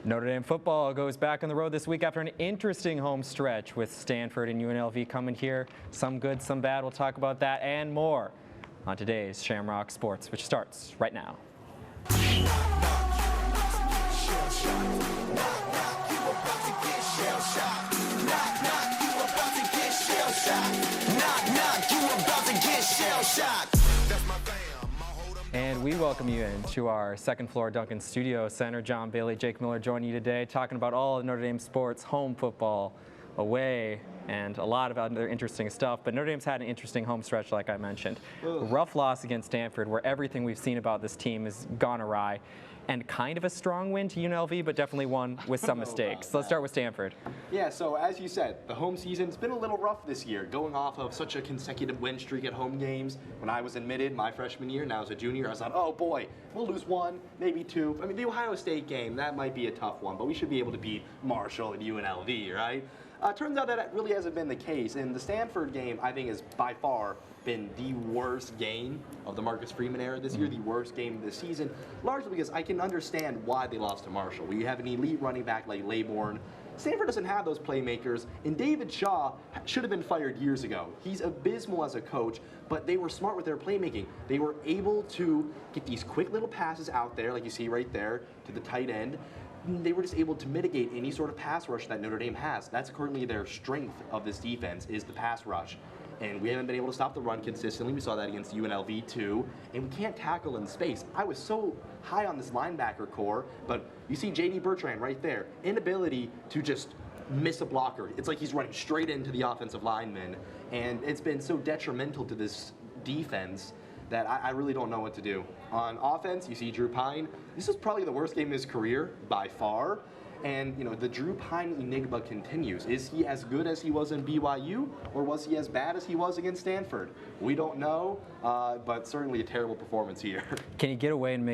Notre Dame football goes back on the road this week after an interesting home stretch with Stanford and UNLV coming here. Some good, some bad. We'll talk about that and more on today's Shamrock Sports, which starts right now. And we welcome you into our second floor Duncan Studio Center. John Bailey, Jake Miller joining you today, talking about all of Notre Dame sports, home football, away, and a lot of other interesting stuff. But Notre Dame's had an interesting home stretch, like I mentioned. Rough loss against Stanford, where everything we've seen about this team has gone awry. And kind of a strong win to UNLV, but definitely one with some mistakes. Let's start with Stanford. Yeah, so as you said, the home season's been a little rough this year, going off of such a consecutive win streak at home games. When I was admitted my freshman year, now as a junior, I was like, oh boy, we'll lose one, maybe two. I mean, the Ohio State game, that might be a tough one, but we should be able to beat Marshall and UNLV, right? Turns out that it really hasn't been the case, and the Stanford game, I think, has by far been the worst game of the Marcus Freeman era this year, the worst game of the season, largely because I can understand why they lost to Marshall. We have an elite running back like Laybourne. Stanford doesn't have those playmakers, and David Shaw should have been fired years ago. He's abysmal as a coach, but they were smart with their playmaking. They were able to get these quick little passes out there, like you see right there, to the tight end. They were just able to mitigate any sort of pass rush that Notre Dame has. That's currently their strength of this defense, is the pass rush. And we haven't been able to stop the run consistently. We saw that against UNLV too. And we can't tackle in space. I was so high on this linebacker core, but you see J.D. Bertrand right there. Inability to just miss a blocker. It's like he's running straight into the offensive lineman. And it's been so detrimental to this defense that I really don't know what to do. On offense, you see Drew Pine. This is probably the worst game of his career by far. And, you know, the Drew Pine enigma continues. Is he as good as he was in BYU, or was he as bad as he was against Stanford? We don't know, but certainly a terrible performance here. Can he get away and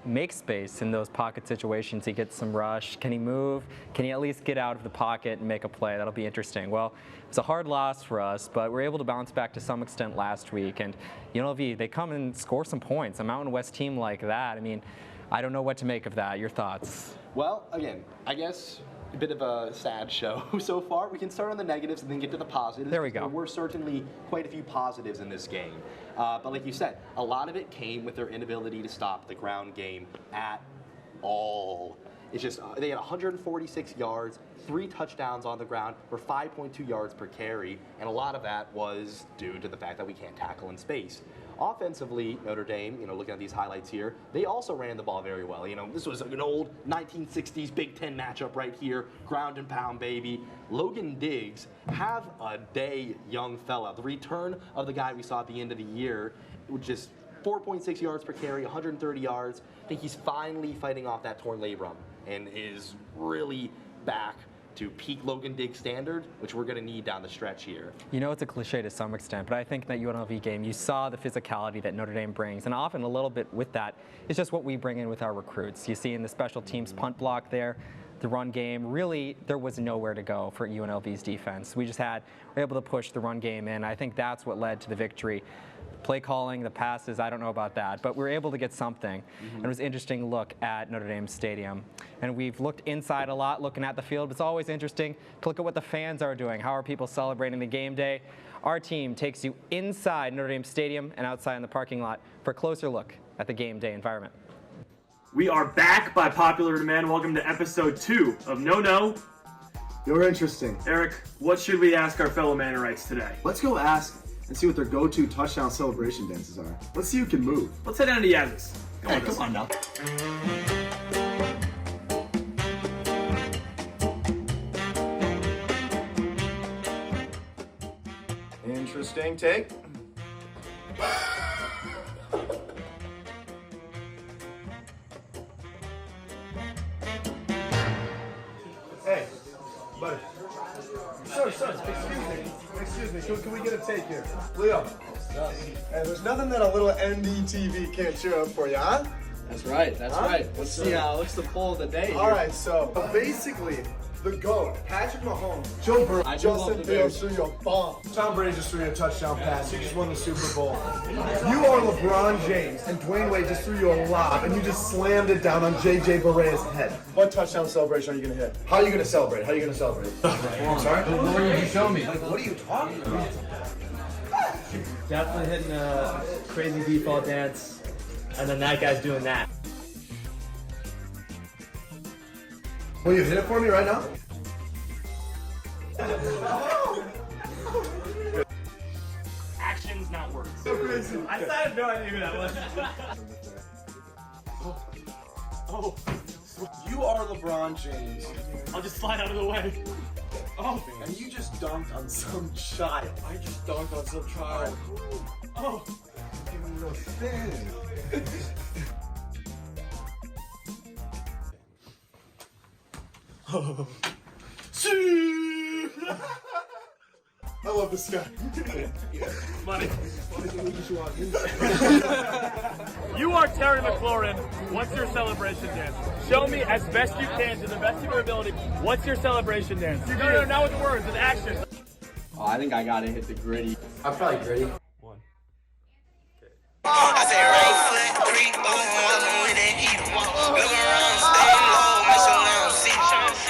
make space in those pocket situations? He gets some rush. Can he move? Can he at least get out of the pocket and make a play? That'll be interesting. Well, it's a hard loss for us, but we're able to bounce back to some extent last week. And UNLV, they come and score some points. A Mountain West team like that, I mean, I don't know what to make of that. Your thoughts? Well, again, I guess a bit of a sad show so far. We can start on the negatives and then get to the positives. There we go. There were certainly quite a few positives in this game. But like you said, a lot of it came with their inability to stop the ground game at all. It's just, they had 146 yards, 3 touchdowns on the ground for 5.2 yards per carry, and a lot of that was due to the fact that we can't tackle in space. Offensively, Notre Dame, you know, looking at these highlights here, they also ran the ball very well. You know, this was an old 1960s Big Ten matchup right here, ground and pound, baby. Logan Diggs, have a day, young fella. The return of the guy we saw at the end of the year, which is 4.6 yards per carry, 130 yards. I think he's finally fighting off that torn labrum and is really back to peak Logan Diggs standard, which we're going to need down the stretch here. You know, it's a cliche to some extent, but I think in that UNLV game, you saw the physicality that Notre Dame brings, and often a little bit with that is just what we bring in with our recruits. You see in the special teams punt block there, the run game, really, there was nowhere to go for UNLV's defense. We were able to push the run game in. I think that's what led to the victory. Play calling, the passes, I don't know about that, but we were able to get something. And it was an interesting look at Notre Dame Stadium. And we've looked inside a lot, looking at the field. It's always interesting to look at what the fans are doing. How are people celebrating the game day? Our team takes you inside Notre Dame Stadium and outside in the parking lot for a closer look at the game day environment. We are back by popular demand. Welcome to episode 2 of No. You're interesting. Eric, what should we ask our fellow Mannerites today? Let's go ask and see what their go-to touchdown celebration dances are. Let's see who can move. Let's head down to Yaz's. Come on now. Interesting take. Hey, buddy. Sir, excuse me. Can we get a take here? Leo. Hey, there's nothing that a little NDTV can't cheer up for you, huh? That's right. Let's see what's the poll of the day here. All right, so basically, The GOAT, Patrick Mahomes, Joe Burrow, Justin Fields threw you a bomb. Tom Brady just threw you a touchdown pass. You just won the Super Bowl. You are LeBron James, and Dwayne Wade just threw you a lob, and you just slammed it down on J.J. Barea's head. What touchdown celebration are you going to hit? How are you going to celebrate? How are you going to celebrate? Sorry? What are you show me? What are you talking about? Definitely hitting a crazy default dance, and then that guy's doing that. Will you hit it for me right now? Actions, not words. So crazy. I had no idea who that was. Oh, you are LeBron James. I'll just slide out of the way. Oh, and you just dunked on some child. I just dunked on some child. Oh, give me no spin. Oh. I love this guy. Money. You are Terry McLaurin. What's your celebration dance? Show me as best you can, to the best of your ability. What's your celebration dance? No, not with words, with action. Oh, I think I gotta hit the gritty. I'm probably gritty. I said right foot, creep, walking with that heat. Look around, stay low, miss around, see.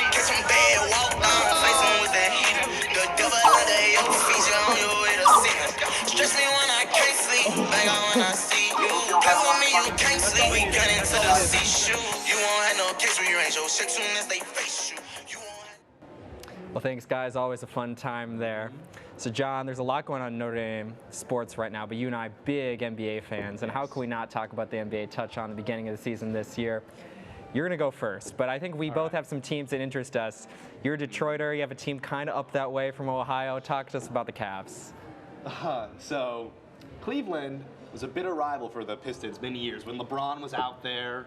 Catch some bad, walk down, face on with that heat. The devil under your feet, on your way to sin. Stress me when I can't sleep, bang on when I see you. Play with me, you can't sleep, we got into the sea shoe. You won't have no case when you range your shit soon as they face you. Well, thanks, guys. Always a fun time there. So, John, there's a lot going on in Notre Dame sports right now, but you and I, big NBA fans, and how can we not talk about the NBA, touch on the beginning of the season this year? You're going to go first, but I think we both have some teams that interest us. You're a Detroiter. You have a team kind of up that way from Ohio. Talk to us about the Cavs. So, Cleveland was a bitter rival for the Pistons many years. When LeBron was out there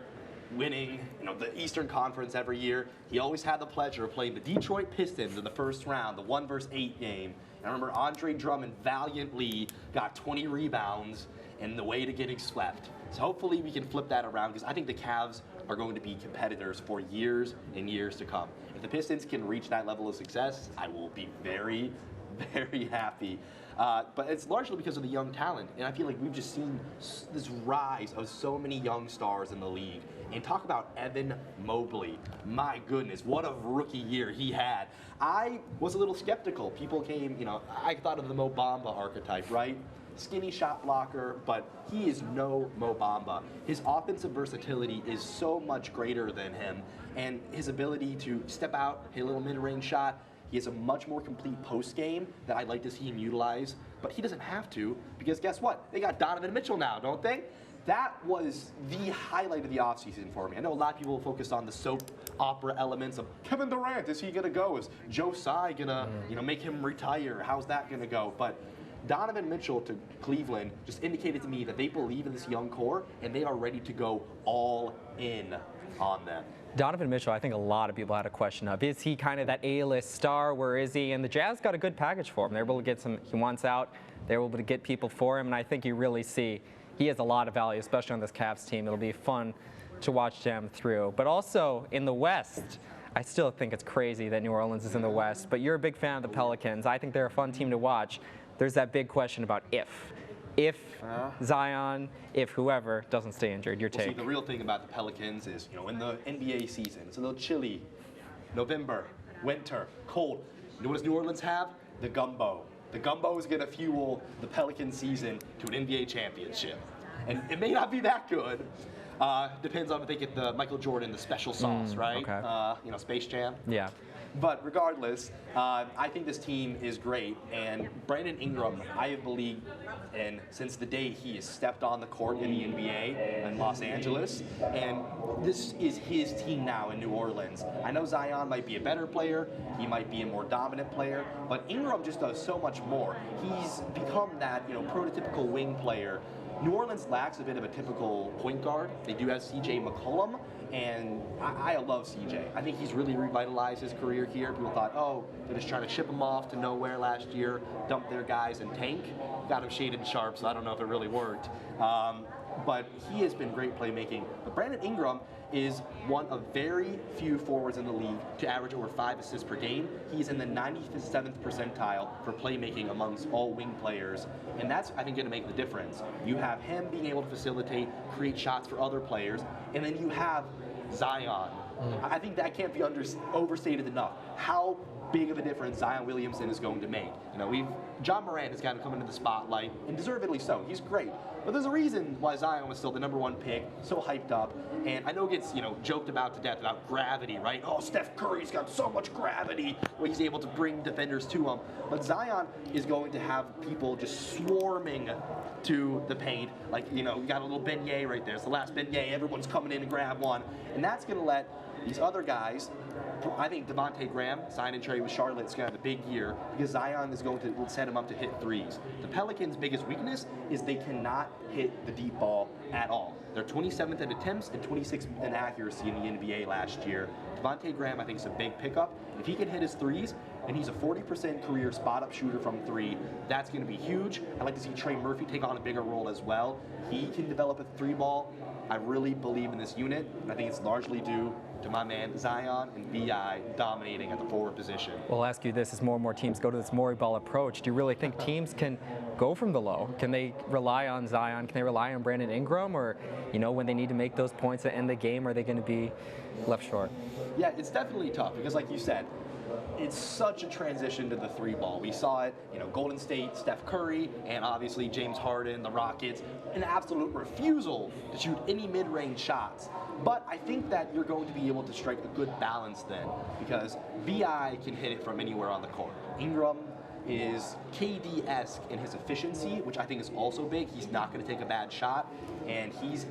winning, the Eastern Conference every year, he always had the pleasure of playing the Detroit Pistons in the first round, the 1-versus-8 game. And I remember Andre Drummond valiantly got 20 rebounds in the way to getting swept. So hopefully we can flip that around, because I think the Cavs are going to be competitors for years and years to come. If the Pistons can reach that level of success, I will be very, very happy. But it's largely because of the young talent, and I feel like we've just seen this rise of so many young stars in the league. And talk about Evan Mobley. My goodness, what a rookie year he had. I was a little skeptical. People came, I thought of the Mo Bamba archetype, right? Skinny shot blocker, but he is no Mo Bamba. His offensive versatility is so much greater than him, and his ability to step out, hit a little mid-range shot. He has a much more complete post game that I'd like to see him utilize, but he doesn't have to, because guess what? They got Donovan Mitchell now, don't they? That was the highlight of the offseason for me. I know a lot of people focus on the soap opera elements of Kevin Durant. Is he gonna go? Is Joe Tsai gonna, make him retire? How's that gonna go? But Donovan Mitchell to Cleveland just indicated to me that they believe in this young core and they are ready to go all in on them. Donovan Mitchell, I think a lot of people had a question of, is he kind of that A-list star? Where is he? And the Jazz got a good package for him. They're able to get he wants out. They're able to get people for him, and I think you really see he has a lot of value, especially on this Cavs team. It'll be fun to watch them through. But also in the West, I still think it's crazy that New Orleans is in the West, but you're a big fan of the Pelicans. I think they're a fun team to watch. There's that big question about if Zion, if whoever doesn't stay injured. Your take. See, the real thing about the Pelicans is, in the NBA season, it's a little chilly. November, winter, cold. You know what does New Orleans have? The gumbo. The gumbo is going to fuel the Pelican season to an NBA championship. And it may not be that good. Depends on if they get the Michael Jordan, the special sauce, right? Okay. Space Jam. Yeah. But regardless, I think this team is great. And Brandon Ingram, I have believed in since the day he has stepped on the court in the NBA in Los Angeles. And this is his team now in New Orleans. I know Zion might be a better player. He might be a more dominant player. But Ingram just does so much more. He's become that, prototypical wing player. New Orleans lacks a bit of a typical point guard. They do have C.J. McCollum, and I love C.J. I think he's really revitalized his career here. People thought, they're just trying to ship him off to nowhere last year, dump their guys and tank. Got him shaded sharp, so I don't know if it really worked. But he has been great playmaking. But Brandon Ingram is one of very few forwards in the league to average over 5 assists per game. He's in the 97th percentile for playmaking amongst all wing players, and that's, I think, going to make the difference. You have him being able to facilitate, create shots for other players, and then you have Zion. I think that can't be overstated enough. How big of a difference Zion Williamson is going to make. You know, John Morant has got to come into the spotlight, and deservedly so. He's great. But there's a reason why Zion was still the #1 pick, so hyped up. And I know it gets, joked about to death about gravity, right? Oh, Steph Curry's got so much gravity where he's able to bring defenders to him. But Zion is going to have people just swarming to the paint. Like, we got a little beignet right there. It's the last beignet. Everyone's coming in to grab one. And that's going to let these other guys, I think Devontae Graham, sign and trade with Charlotte, is going to have a big year because Zion is going to set him up to hit threes. The Pelicans' biggest weakness is they cannot hit the deep ball at all. They're 27th in attempts and 26th in accuracy in the NBA last year. Devontae Graham, I think, is a big pickup. If he can hit his threes, and he's a 40% career spot-up shooter from 3, that's going to be huge. I'd like to see Trey Murphy take on a bigger role as well. He can develop a 3-ball. I really believe in this unit, and I think it's largely due to my man Zion and B.I. dominating at the forward position. Well, I'll ask you this, as more and more teams go to this Morey ball approach, do you really think teams can go from the low? Can they rely on Zion? Can they rely on Brandon Ingram? Or, when they need to make those points at the end of the game, are they going to be left short? Yeah, it's definitely tough because, like you said, it's such a transition to the 3-ball. We saw it, Golden State, Steph Curry, and obviously James Harden, the Rockets, an absolute refusal to shoot any mid-range shots. But I think that you're going to be able to strike a good balance then because B.I. can hit it from anywhere on the court. Ingram is KD-esque in his efficiency, which I think is also big. He's not going to take a bad shot, and he's,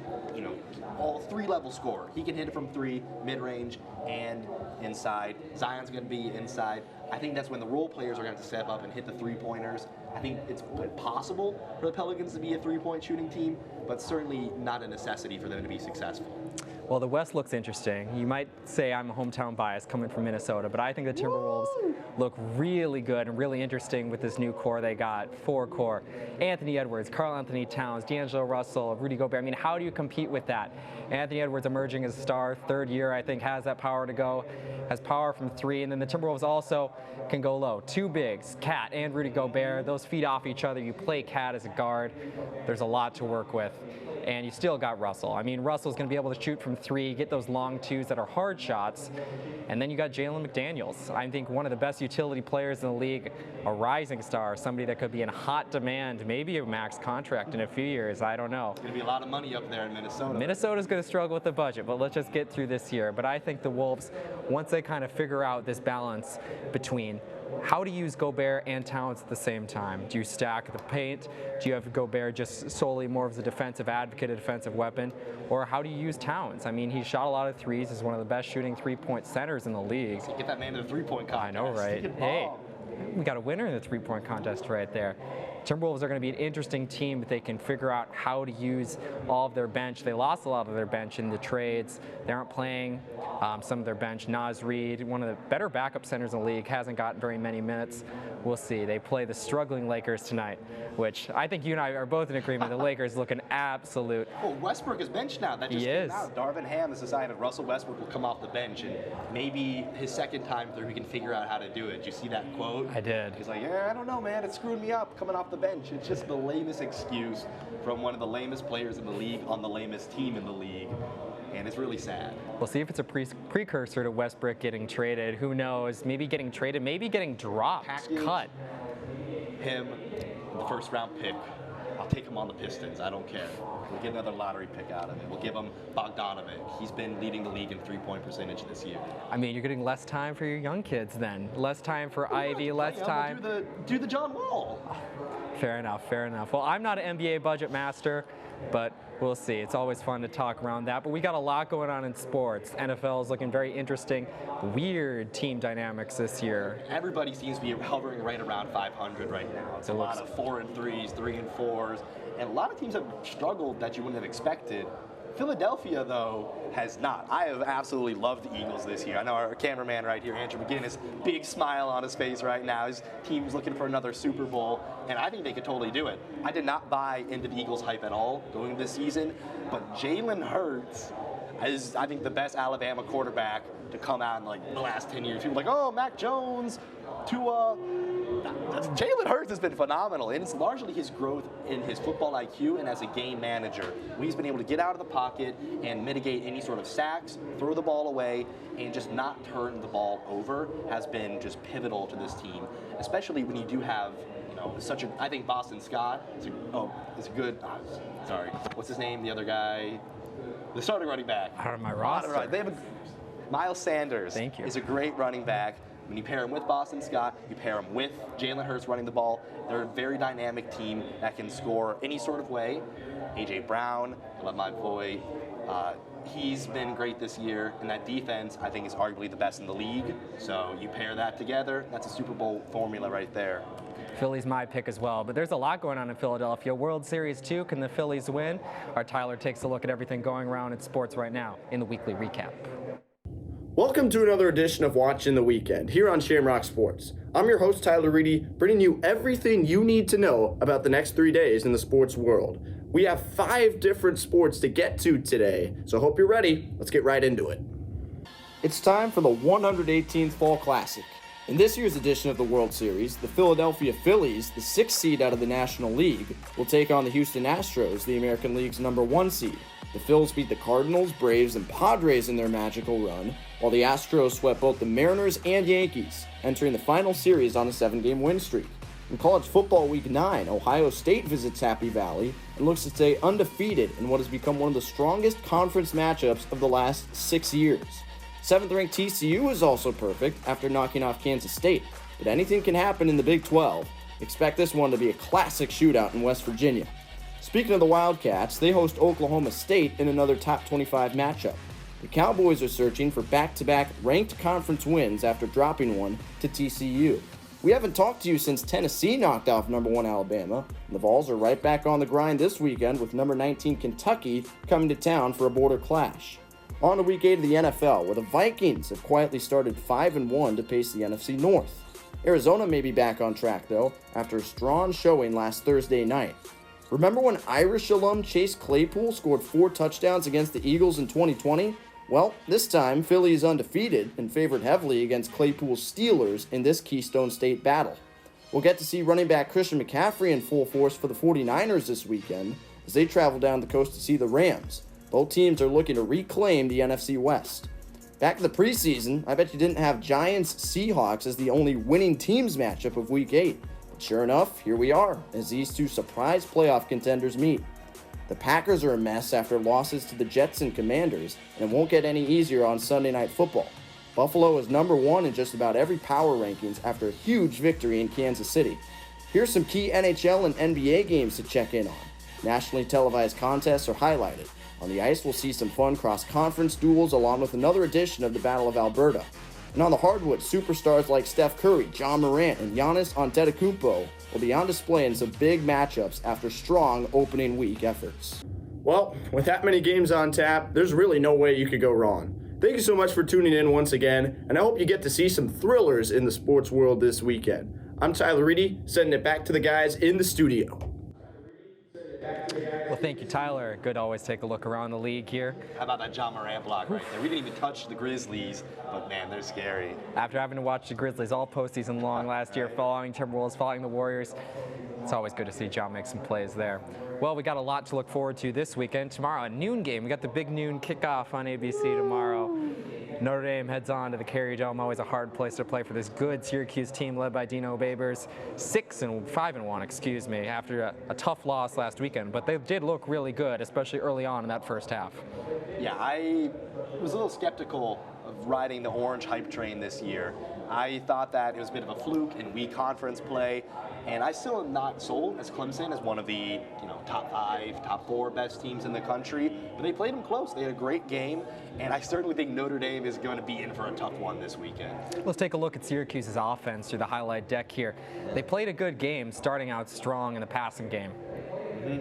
all 3-level scorer. He can hit it from 3, mid-range, and inside. Zion's going to be inside. I think that's when the role players are going to have to step up and hit the 3-pointers. I think it's possible for the Pelicans to be a 3-point shooting team, but certainly not a necessity for them to be successful. Well, the West looks interesting. You might say I'm a hometown bias coming from Minnesota, but I think the Timberwolves look really good and really interesting with this new core they got. 4-core. Anthony Edwards, Karl Anthony Towns, D'Angelo Russell, Rudy Gobert. I mean, how do you compete with that? Anthony Edwards emerging as a star, 3rd year, I think, has that power to go, has power from 3, and then the Timberwolves also can go low. 2 bigs, Cat and Rudy Gobert. Those feed off each other. You play Cat as a guard. There's a lot to work with. And you still got Russell. I mean, Russell's going to be able to shoot from 3, get those long 2s that are hard shots. And then you got Jalen McDaniels. I think one of the best utility players in the league, a rising star, somebody that could be in hot demand, maybe a max contract in a few years. I don't know. It's going to be a lot of money up there in Minnesota. Minnesota's going to struggle with the budget, but let's just get through this year. But I think the Wolves, once they kind of figure out this balance between how to use Gobert and Towns at the same time. Do you stack the paint? Do you have Gobert just solely more as a defensive advocate, a defensive weapon? Or how do you use Towns? I mean, he shot a lot of threes. He's one of the best shooting 3-point centers in the league. Get that man to the 3-point contest. I know, right? Hey, we got a winner in the 3-point contest right there. Timberwolves are going to be an interesting team if they can figure out how to use all of their bench. They lost a lot of their bench in the trades. They aren't playing some of their bench. Naz Reid, one of the better backup centers in the league, hasn't gotten very many minutes. We'll see. They play the struggling Lakers tonight, which I think you and I are both in agreement. The Lakers look an absolute. Well, Westbrook is benched now. That just came out. Darvin Ham has decided Russell Westbrook will come off the bench, and maybe his second time through he can figure out how to do it. Did you see that quote? I did. He's like, yeah, I don't know, man. It screwed me up coming off the bench. It's just the lamest excuse from one of the lamest players in the league on the lamest team in the league. And it's really sad. We'll see if it's a precursor to Westbrook getting traded. Who knows? Maybe getting traded, maybe getting dropped, cut. Him, the 1st-round pick. I'll take him on the Pistons. I don't care. We'll get another lottery pick out of it. We'll give him Bogdanovic. He's been leading the league in 3-point percentage this year. I mean, you're getting less time for your young kids then. Less time for Ivy, less time. Do the John Wall. Fair enough, fair enough. Well, I'm not an NBA budget master, but we'll see. It's always fun to talk around that. But we got a lot going on in sports. NFL is looking very interesting. Weird team dynamics this year. Everybody seems to be hovering right around 500 right now. It's a lot of 4-3s, 3-4s, and a lot of teams have struggled that you wouldn't have expected. Philadelphia, though, has not. I have absolutely loved the Eagles this year. I know our cameraman right here, Andrew McGinnis, big smile on his face right now. His team's looking for another Super Bowl, and I think they could totally do it. I did not buy into the Eagles hype at all going this season, but Jalen Hurts, is, I think, the best Alabama quarterback to come out in like the last 10 years. People are like, oh, Mac Jones, Tua. Jalen Hurts has been phenomenal, and it's largely his growth in his football IQ and as a game manager. He's been able to get out of the pocket and mitigate any sort of sacks, throw the ball away, and just not turn the ball over has been just pivotal to this team, especially when you do have, such a, I think Boston Scott is a good, sorry, what's his name, the other guy? The starting running back. Out of my roster. They have Miles Sanders. Thank you. Is a great running back. When you pair him with Boston Scott, you pair him with Jalen Hurts running the ball, they're a very dynamic team that can score any sort of way. A.J. Brown, I love my boy. He's been great this year, and that defense, I think, is arguably the best in the league. So you pair that together, that's a Super Bowl formula right there. Philly's my pick as well, but there's a lot going on in Philadelphia. World Series 2, can the Phillies win? Our Tyler takes a look at everything going around in sports right now in the weekly recap. Welcome to another edition of Watching the Weekend here on Shamrock Sports. I'm your host, Tyler Reedy, bringing you everything you need to know about the next 3 days in the sports world. We have 5 different sports to get to today, so hope you're ready. Let's get right into it. It's time for the 118th Fall Classic. In this year's edition of the World Series, the Philadelphia Phillies, the 6th seed out of the National League, will take on the Houston Astros, the American League's #1 seed. The Phils beat the Cardinals, Braves, and Padres in their magical run, while the Astros swept both the Mariners and Yankees, entering the final series on a 7-game win streak. In College Football Week 9, Ohio State visits Happy Valley and looks to stay undefeated in what has become one of the strongest conference matchups of the last 6 years. 7th-ranked TCU is also perfect after knocking off Kansas State, but anything can happen in the Big 12. Expect this one to be a classic shootout in West Virginia. Speaking of the Wildcats, they host Oklahoma State in another top 25 matchup. The Cowboys are searching for back-to-back ranked conference wins after dropping one to TCU. We haven't talked to you since Tennessee knocked off #1 Alabama. The Vols are right back on the grind this weekend with #19 Kentucky coming to town for a border clash. On to Week 8 of the NFL, where the Vikings have quietly started 5-1 to pace the NFC North. Arizona may be back on track, though, after a strong showing last Thursday night. Remember when Irish alum Chase Claypool scored 4 touchdowns against the Eagles in 2020? Well, this time, Philly is undefeated and favored heavily against Claypool's Steelers in this Keystone State battle. We'll get to see running back Christian McCaffrey in full force for the 49ers this weekend as they travel down the coast to see the Rams. Both teams are looking to reclaim the NFC West. Back in the preseason, I bet you didn't have Giants-Seahawks as the only winning teams matchup of Week 8. But sure enough, here we are, as these two surprise playoff contenders meet. The Packers are a mess after losses to the Jets and Commanders, and it won't get any easier on Sunday Night Football. Buffalo is #1 in just about every power rankings after a huge victory in Kansas City. Here's some key NHL and NBA games to check in on. Nationally televised contests are highlighted. On the ice, we'll see some fun cross-conference duels along with another edition of the Battle of Alberta. And on the hardwood, superstars like Steph Curry, John Morant, and Giannis Antetokounmpo will be on display in some big matchups after strong opening week efforts. Well, with that many games on tap, there's really no way you could go wrong. Thank you so much for tuning in once again, and I hope you get to see some thrillers in the sports world this weekend. I'm Tyler Reedy, sending it back to the guys in the studio. Well, thank you, Tyler. Good to always take a look around the league here. How about that John Morant block right there? We didn't even touch the Grizzlies, but man, they're scary. After having to watch the Grizzlies all postseason long last year, following Timberwolves, following the Warriors, it's always good to see John make some plays there. Well, we got a lot to look forward to this weekend. Tomorrow, a noon game. We got the big noon kickoff on ABC tomorrow. Notre Dame heads on to the Carrier Dome. Always a hard place to play for this good Syracuse team led by Dino Babers. 5-1, excuse me, after a tough loss last weekend. But they did look really good, especially early on in that first half. Yeah, I was a little skeptical of riding the orange hype train this year. I thought that it was a bit of a fluke in weak conference play, and I still am not sold as Clemson as one of the top 5, top 4 best teams in the country. But they played them close. They had a great game, and I certainly think Notre Dame is going to be in for a tough one this weekend. Let's take a look at Syracuse's offense through the highlight deck here. They played a good game, starting out strong in the passing game.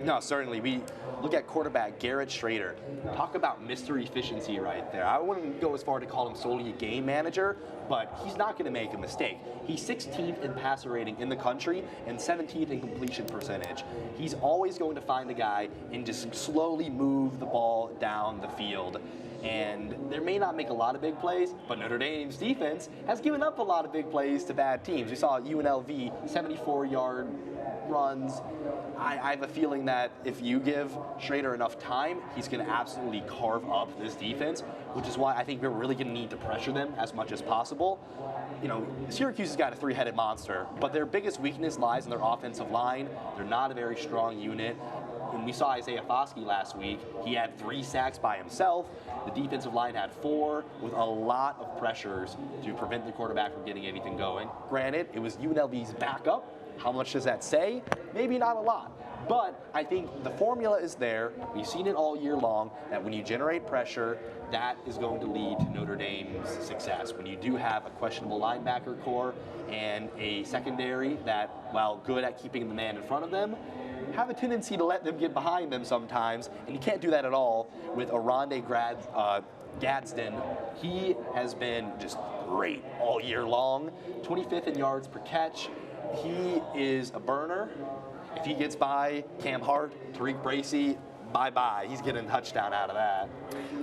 No, certainly. We look at quarterback Garrett Schrader. Talk about Mr. Efficiency right there. I wouldn't go as far to call him solely a game manager, but he's not going to make a mistake. He's 16th in passer rating in the country and 17th in completion percentage. He's always going to find a guy and just slowly move the ball down the field. and they may not make a lot of big plays, but Notre Dame's defense has given up a lot of big plays to bad teams. We saw UNLV 74-yard runs. I have a feeling that if you give Schrader enough time, he's going to absolutely carve up this defense, which is why I think we're really going to need to pressure them as much as possible. You know, Syracuse has got a three-headed monster, but their biggest weakness lies in their offensive line. They're not a very strong unit. When we saw Isaiah Foskey last week, he had 3 sacks by himself. The defensive line had 4, with a lot of pressures to prevent the quarterback from getting anything going. Granted, it was UNLV's backup. How much does that say? Maybe not a lot. But I think the formula is there. We've seen it all year long, that when you generate pressure, that is going to lead to Notre Dame's success. When you do have a questionable linebacker core and a secondary that, while good at keeping the man in front of them, have a tendency to let them get behind them sometimes, and you can't do that at all with Oronde Gadsden. He has been just great all year long. 25th in yards per catch. He is a burner. If he gets by Cam Hart, Tariq Bracy, bye-bye. He's getting a touchdown out of that.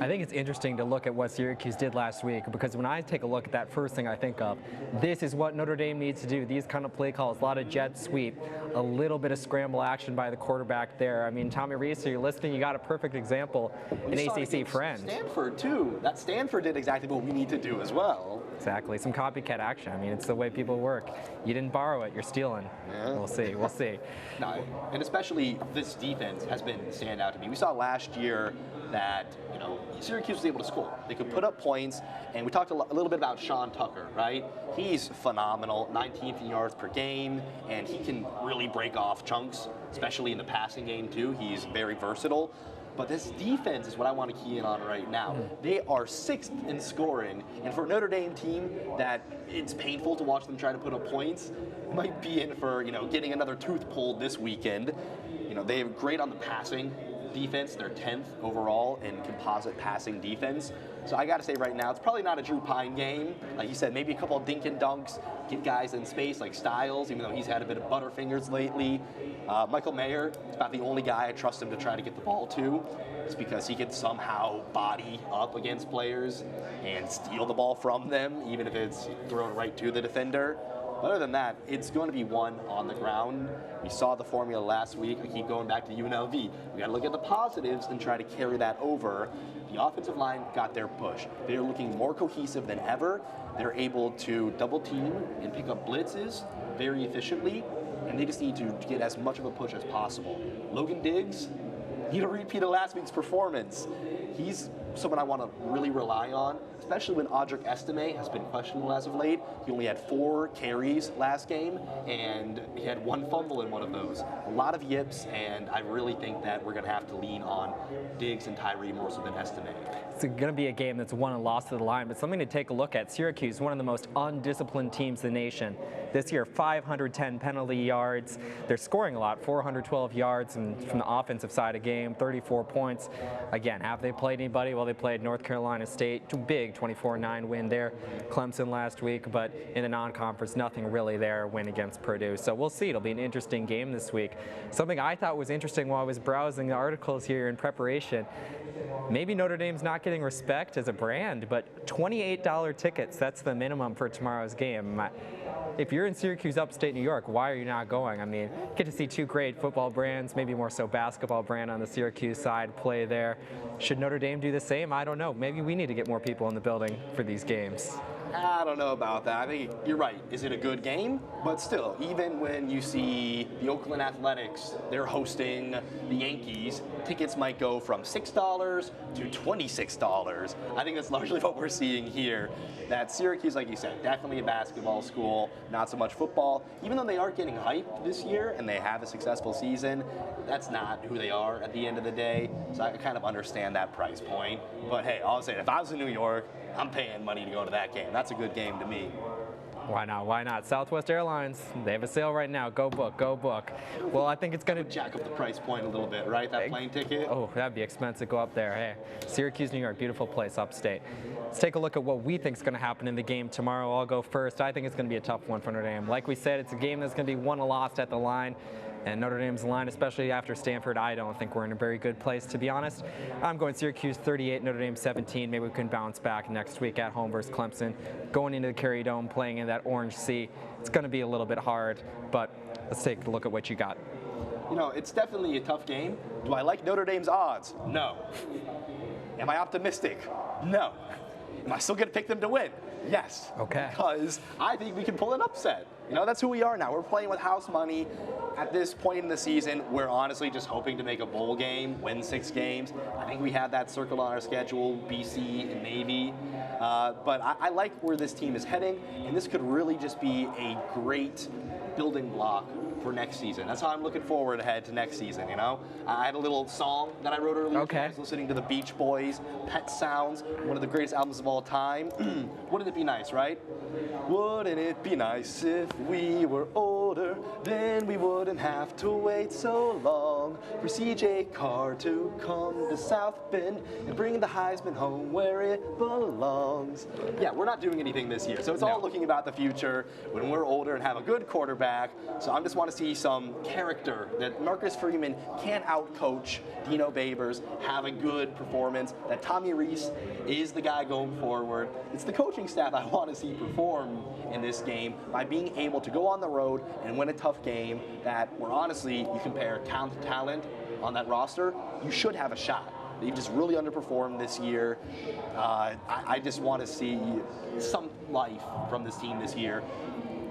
I think it's interesting to look at what Syracuse did last week, because when I take a look at that, first thing I think of, this is what Notre Dame needs to do. These kind of play calls, a lot of jet sweep, a little bit of scramble action by the quarterback there. I mean, Tommy Reese, are you listening? You got a perfect example, an ACC friend. Stanford, too. That Stanford did exactly what we need to do as well. Exactly. Some copycat action. I mean, it's the way people work. You didn't borrow it. You're stealing. Yeah. We'll see. We'll see. No, and especially this defense has been standout to me. We saw last year that, you know, Syracuse was able to score. They could put up points, and we talked a little bit about Sean Tucker, right? He's phenomenal, 19th in yards per game, and he can really break off chunks, especially in the passing game too. He's very versatile. But this defense is what I want to key in on right now. They are 6th in scoring, and for a Notre Dame team that it's painful to watch them try to put up points, might be in for, you know, getting another tooth pulled this weekend. You know, they are great on the passing defense. They're 10th overall in composite passing defense. So I got to say right now, it's probably not a Drew Pine game. Like you said, maybe a couple of dink and dunks, get guys in space like Styles, even though he's had a bit of butterfingers lately. Michael Mayer is about the only guy I trust him to try to get the ball to. It's because he can somehow body up against players and steal the ball from them, even if it's thrown right to the defender. But other than that, it's going to be won on the ground. We saw the formula last week. We keep going back to UNLV. We got to look at the positives and try to carry that over. The offensive line got their push. They're looking more cohesive than ever. They're able to double team and pick up blitzes very efficiently, and they just need to get as much of a push as possible. Logan Diggs, need a repeat of last week's performance. He's someone I want to really rely on, especially when Audric Estime has been questionable as of late. He only had 4 carries last game, and he had 1 fumble in one of those. A lot of yips, and I really think that we're going to have to lean on Diggs and Tyree more so than Estime. It's going to be a game that's won and lost to the line, but something to take a look at. Syracuse, one of the most undisciplined teams in the nation. This year, 510 penalty yards. They're scoring a lot, 412 yards, and from the offensive side of the game, 34 points. Again, have they played anybody? Well, they played North Carolina State, too big, 24-9 win there. Clemson last week, but in the non-conference, nothing really there, win against Purdue. So we'll see. It'll be an interesting game this week. Something I thought was interesting while I was browsing the articles here in preparation, maybe Notre Dame's not getting respect as a brand, but $28 tickets, that's the minimum for tomorrow's game. If you're in Syracuse, upstate New York, why are you not going? I mean, get to see 2 great football brands, maybe more so basketball brand on the Syracuse side play there. Should Notre Dame do the same? I don't know. Maybe we need to get more people in the building for these games. I don't know about that. I think you're right. Is it a good game? But still, even when you see the Oakland Athletics, they're hosting the Yankees, tickets might go from $6 to $26. I think that's largely what we're seeing here. That Syracuse, like you said, definitely a basketball school, not so much football. Even though they are getting hyped this year and they have a successful season, that's not who they are at the end of the day. So I kind of understand that price point. But hey, I'll say, if I was in New York, I'm paying money to go to that game. That's a good game to me. Why not? Why not? Southwest Airlines, they have a sale right now. Go book, go book. Well, I think it's going to jack up the price point a little bit, right? That plane ticket. Oh, that'd be expensive. Go up there. Hey, Syracuse, New York, beautiful place, upstate. Let's take a look at what we think is going to happen in the game tomorrow. I'll go first. I think it's going to be a tough one for Notre Dame. Like we said, it's a game that's going to be won or lost at the line. And Notre Dame's line, especially after Stanford, I don't think we're in a very good place, to be honest. I'm going Syracuse 38, Notre Dame 17. Maybe we can bounce back next week at home versus Clemson. Going into the Carrier Dome, playing in that Orange Sea, it's going to be a little bit hard, but let's take a look at what you got. You know, it's definitely a tough game. Do I like Notre Dame's odds? No. Am I optimistic? No. Am I still going to pick them to win? Yes. Okay. Because I think we can pull an upset. You know, that's who we are now. We're playing with house money. At this point in the season, we're honestly just hoping to make a bowl game, win 6 games. I think we have that circled on our schedule, BC and Navy. But I like where this team is heading, and this could really just be a great building block for next season. That's how I'm looking forward ahead to next season, you know? I had a little song that I wrote earlier. Okay. I was listening to the Beach Boys, Pet Sounds, one of the greatest albums of all time. Wouldn't it be nice, right? Wouldn't it be nice if we were older, then we wouldn't have to wait so long for CJ Carr to come to South Bend and bring the Heisman home where it belongs. Yeah, we're not doing anything this year, so it's all looking about the future when we're older and have a good quarterback. So I just want to see some character that Marcus Freeman can outcoach Dino Babers, have a good performance, that Tommy Rees is the guy going forward. It's the coaching staff I want to see perform in this game by being able to go on the road and win a tough game that where honestly you compare talent to talent on that roster, you should have a shot. They've just really underperformed this year. I just want to see some life from this team this year.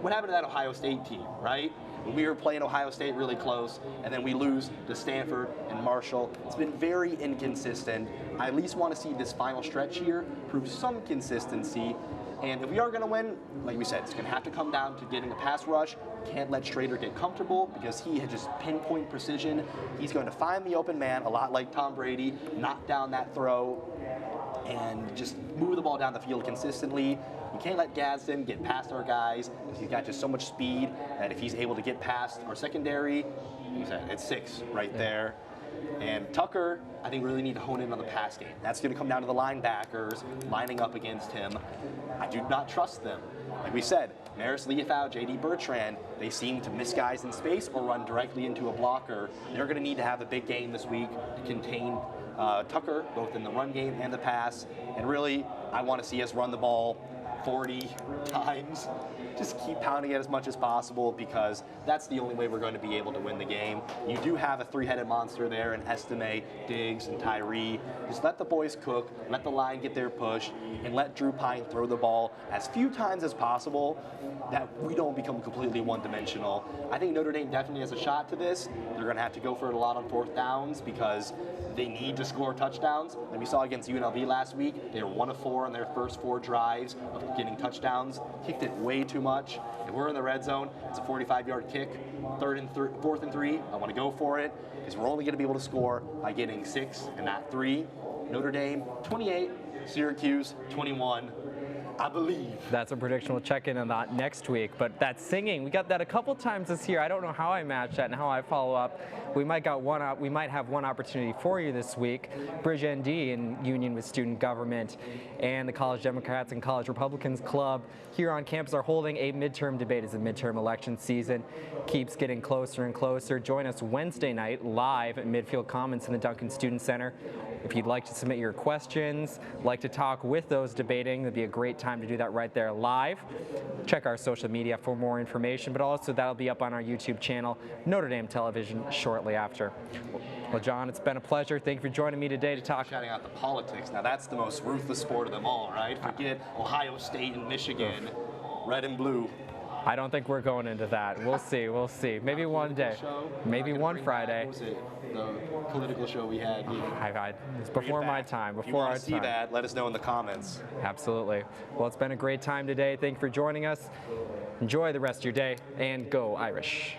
What happened to that Ohio State team, right? We were playing Ohio State really close, and then we lose to Stanford and Marshall. It's been very inconsistent. I at least want to see this final stretch here prove some consistency. And if we are going to win, like we said, it's going to have to come down to getting a pass rush. Can't let Schrader get comfortable because he had just pinpoint precision. He's going to find the open man, a lot like Tom Brady, knock down that throw, and just move the ball down the field consistently. We can't let Gadsden get past our guys because he's got just so much speed that if he's able to get past our secondary, it's 6 right there. And Tucker, I think, really need to hone in on the pass game. That's going to come down to the linebackers lining up against him. I do not trust them. Like we said, Maris Leafau, J.D. Bertrand, they seem to miss guys in space or run directly into a blocker. They're going to need to have a big game this week to contain Tucker, both in the run game and the pass. And really, I want to see us run the ball 40 times. Just keep pounding it as much as possible because that's the only way we're going to be able to win the game. You do have a 3-headed monster there in Estime, Diggs, and Tyree. Just let the boys cook, let the line get their push, and let Drew Pine throw the ball as few times as possible that we don't become completely one-dimensional. I think Notre Dame definitely has a shot to this. They're going to have to go for it a lot on 4th downs because they need to score touchdowns. Like we saw against UNLV last week, they were 1 of 4 on their first 4 drives of getting touchdowns. Kicked it way too much. If we're in the red zone, it's a 45-yard kick. 4th and 3, I want to go for it because we're only going to be able to score by getting 6 and not 3. Notre Dame 28, Syracuse 21. I believe. That's a prediction. We'll check in on that next week. But that singing, we got that a couple times this year. I don't know how I match that and how I follow up. We might have one opportunity for you this week. Bridge ND, in union with Student Government and the College Democrats and College Republicans Club here on campus, are holding a midterm debate as the midterm election season keeps getting closer and closer. Join us Wednesday night live at Midfield Commons in the Duncan Student Center. If you'd like to submit your questions, like to talk with those debating, it'd be a great time to do that right there live. Check our social media for more information, but also that'll be up on our YouTube channel, Notre Dame Television, shortly after. Well, John, it's been a pleasure. Thank you for joining me today to talk. Shouting out the politics. Now that's the most ruthless sport of them all, right? Forget Ohio State and Michigan, red and blue. I don't think we're going into that. We'll see. We'll see. Maybe one day. Maybe one Friday. What was it? The political show we had here. It's before my time. If you want to see that, let us know in the comments. Absolutely. Well, it's been a great time today. Thank you for joining us. Enjoy the rest of your day, and go Irish.